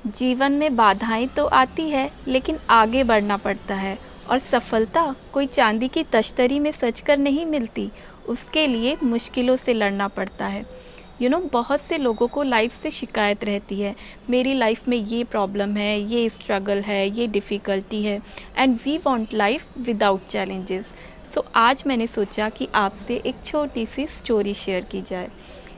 जीवन में बाधाएं तो आती है लेकिन आगे बढ़ना पड़ता है। और सफलता कोई चांदी की तश्तरी में सजकर नहीं मिलती, उसके लिए मुश्किलों से लड़ना पड़ता है। बहुत से लोगों को लाइफ से शिकायत रहती है, मेरी लाइफ में ये प्रॉब्लम है, ये स्ट्रगल है, ये डिफ़िकल्टी है, and we want life without challenges. So आज मैंने सोचा कि आपसे एक छोटी सी स्टोरी शेयर की जाए।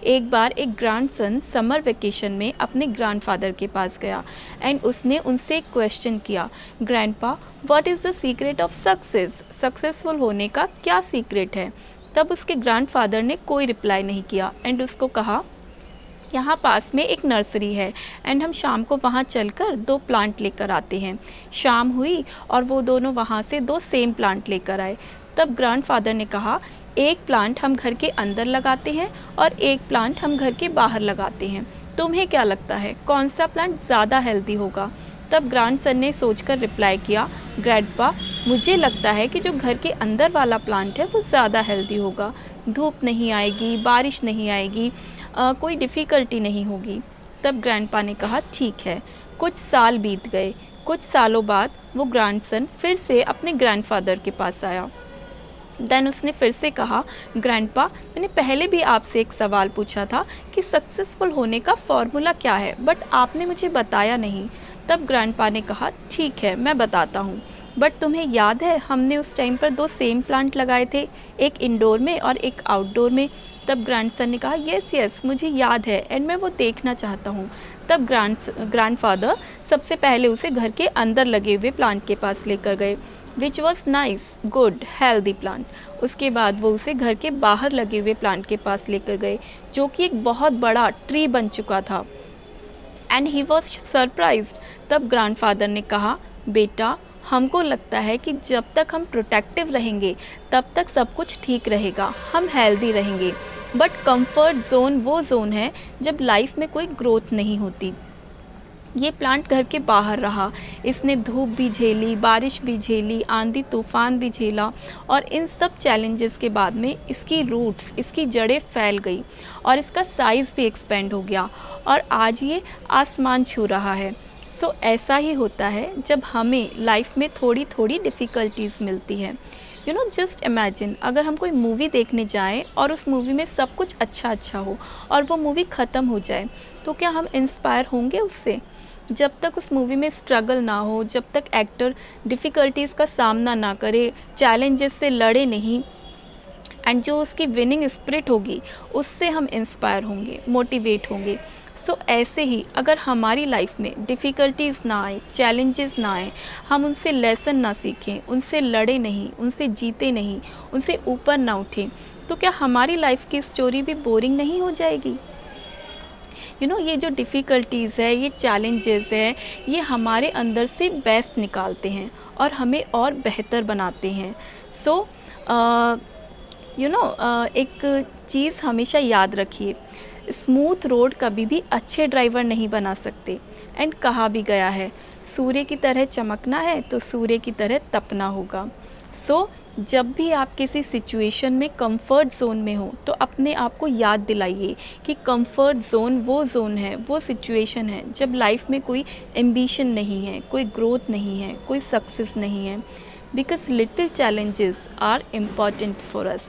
एक बार एक ग्रैंडसन समर वेकेशन में अपने ग्रैंडफादर के पास गया एंड उसने उनसे एक क्वेश्चन किया, grandpa what is the secret of success? Successful होने का क्या सीक्रेट है? तब उसके ग्रैंडफादर ने कोई रिप्लाई नहीं किया एंड उसको कहा, यहाँ पास में एक नर्सरी है एंड हम शाम को वहाँ चलकर 2 प्लांट लेकर आते हैं। शाम हुई और वो दोनों वहाँ से 2 सेम प्लांट लेकर आए। तब ग्रैंडफादर ने कहा, एक प्लांट हम घर के अंदर लगाते हैं और एक प्लांट हम घर के बाहर लगाते हैं, तुम्हें क्या लगता है कौन सा प्लांट ज़्यादा हेल्दी होगा? तब ग्रैंडसन ने सोचकर रिप्लाई किया, ग्रैंडपा मुझे लगता है कि जो घर के अंदर वाला प्लांट है वो ज़्यादा हेल्दी होगा। धूप नहीं आएगी, बारिश नहीं आएगी, कोई डिफ़िकल्टी नहीं होगी। तब ग्रैंडपा ने कहा, ठीक है। कुछ साल बीत गए। कुछ सालों बाद वो ग्रैंडसन फिर से अपने ग्रैंडफादर के पास आया। देन उसने फिर से कहा, ग्रैंडपा मैंने पहले भी आपसे एक सवाल पूछा था कि सक्सेसफुल होने का फॉर्मूला क्या है, बट आपने मुझे बताया नहीं। तब ग्रैंडपा ने कहा, ठीक है मैं बताता हूँ, बट तुम्हें याद है हमने उस टाइम पर 2 सेम प्लांट लगाए थे, एक इंडोर में और एक आउटडोर में? तब ग्रैंडसन ने कहा, यस यस मुझे याद है एंड मैं वो देखना चाहता हूँ। तब ग्रैंडफादर सबसे पहले उसे घर के अंदर लगे हुए प्लांट के पास लेकर गए, which was nice, good, healthy plant. उसके बाद वो उसे घर के बाहर लगे हुए प्लांट के पास लेकर गए, जो कि एक बहुत बड़ा ट्री बन चुका था। And he was surprised. तब ग्रैंडफादर ने कहा, बेटा हमको लगता है कि जब तक हम प्रोटेक्टिव रहेंगे तब तक सब कुछ ठीक रहेगा, हम हेल्दी रहेंगे, बट कंफर्ट जोन वो जोन है जब लाइफ में कोई ग्रोथ नहीं होती। ये प्लांट घर के बाहर रहा, इसने धूप भी झेली, बारिश भी झेली, आंधी तूफान भी झेला, और इन सब चैलेंजेस के बाद में इसकी रूट्स, इसकी जड़ें फैल गई और इसका साइज़ भी एक्सपेंड हो गया और आज ये आसमान छू रहा है। सो ऐसा ही होता है जब हमें लाइफ में थोड़ी थोड़ी डिफ़िकल्टीज़ मिलती है। जस्ट इमेजिन अगर हम कोई मूवी देखने जाएं और उस मूवी में सब कुछ अच्छा अच्छा हो और वो मूवी ख़त्म हो जाए, तो क्या हम इंस्पायर होंगे उससे? जब तक उस मूवी में स्ट्रगल ना हो, जब तक एक्टर डिफ़िकल्टीज़ का सामना ना करे, चैलेंजेस से लड़े नहीं, एंड जो उसकी विनिंग स्पिरिट होगी उससे हम इंस्पायर होंगे, मोटिवेट होंगे। सो ऐसे ही अगर हमारी लाइफ में डिफ़िकल्टीज़ ना आए, चैलेंजेस ना आए, हम उनसे लेसन ना सीखें, उनसे लड़े नहीं, उनसे जीते नहीं, उनसे ऊपर ना उठें, तो क्या हमारी लाइफ की स्टोरी भी बोरिंग नहीं हो जाएगी? ये जो डिफ़िकल्टीज़ है, ये चैलेंजेस है, ये हमारे अंदर से बेस्ट निकालते हैं और हमें और बेहतर बनाते हैं। सो एक चीज़ हमेशा याद रखिए, स्मूथ रोड कभी भी अच्छे ड्राइवर नहीं बना सकते। एंड कहा भी गया है, सूर्य की तरह चमकना है तो सूर्य की तरह तपना होगा। सो जब भी आप किसी सिचुएशन में कंफर्ट जोन में हो तो अपने आप को याद दिलाइए कि कंफर्ट जोन वो जोन है, वो सिचुएशन है जब लाइफ में कोई एम्बिशन नहीं है, कोई ग्रोथ नहीं है, कोई सक्सेस नहीं है। Because little challenges are important for us.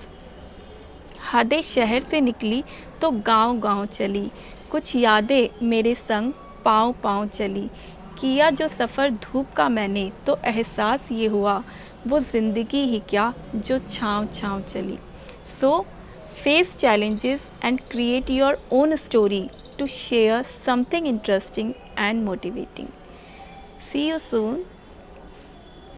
हदें शहर से निकली तो गांव गांव चली, कुछ यादें मेरे संग पाँव पाँव चली। किया जो सफ़र धूप का मैंने तो एहसास ये हुआ, वो ज़िंदगी ही क्या जो छाँव छाँव चली। सो face challenges and create your own story to share something interesting and motivating. See you soon.